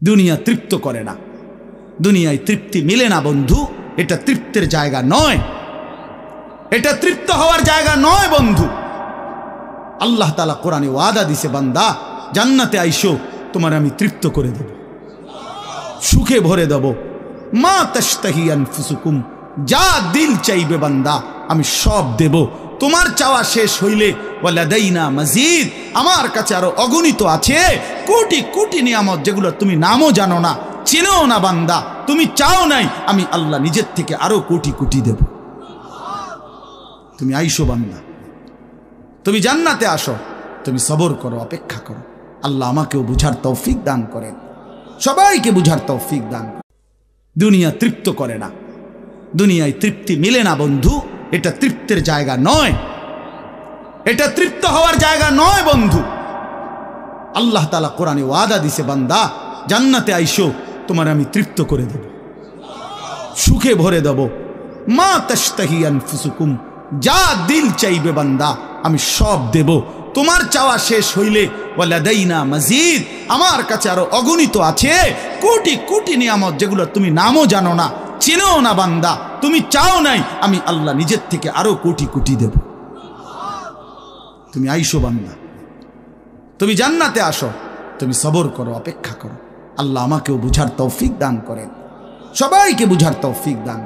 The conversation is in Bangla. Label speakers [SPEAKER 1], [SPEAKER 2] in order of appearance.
[SPEAKER 1] দুনিয়া তৃপ্ত করে না, দুনিয়ায় তৃপ্তি মিলে না বন্ধু। এটা তৃপ্তের জায়গা নয়, এটা তৃপ্ত হওয়ার জায়গা নয় বন্ধু। আল্লাহ তাআলা কোরআনে ওয়াদা দিছে, বান্দা জান্নাতে আইসো, তোমার আমি তৃপ্ত করে দেব, সুখে ভরে দেব। মা তাশতাহি আনফুসুকুম, যা দিল চাইবে বান্দা আমি সব দেব। তোমার চাওয়া শেষ হইলে ওয়ালাদাইনা মাজিদ, আমার কাছে আরো অগণিত আছে কোটি কোটি নিয়ামত, যেগুলো তুমি নামও জানো না, চিনো না বান্দা। তুমি চাও নাই, আমি আল্লাহ নিজের থেকে আরো কোটি কোটি দেব। তুমি আইসো বান্দা, তুমি জান্নাতে আসো, তুমি সবর করো, অপেক্ষা করো। আল্লাহ আমাকেও বুঝার তৌফিক দান করেন, সবাইকে বুঝার তৌফিক দান করেন। দুনিয়া তৃপ্ত করে না, দুনিয়ায় তৃপ্তি মিলে না বন্ধু। এটা তৃপ্তের জায়গা নয়, এটা তৃপ্ত হওয়ার জায়গা নয় বন্ধু। আল্লাহ তাআলা কোরআনে ওয়াদা দিছে, বান্দা জান্নাতে আইসো, তোমার আমি তৃপ্ত করে দেব, সুখে ভরে দেব। মা তাশতাহি আনফুসুকুম, যা দিল চাইবে বান্দা আমি সব দেব। তোমার চাওয়া শেষ হইলে ওয়ালাদাইনা মাজিদ, আমার কাছে আরো অগণিত আছে কোটি কোটি নিয়ামত, যেগুলো তুমি নামও জানো না, চিনো না বান্দা। তুমি চাও নাই, আমি আল্লাহ নিজের থেকে আরো কোটি কোটি দেব। তুমি আইসো বান্দা, তুমি জান্নাতে আসো, তুমি সবর করো, অপেক্ষা করো। আল্লাহ আমাকেও বুঝার তৌফিক দান করেন, সবাইকে বুঝার তৌফিক দান।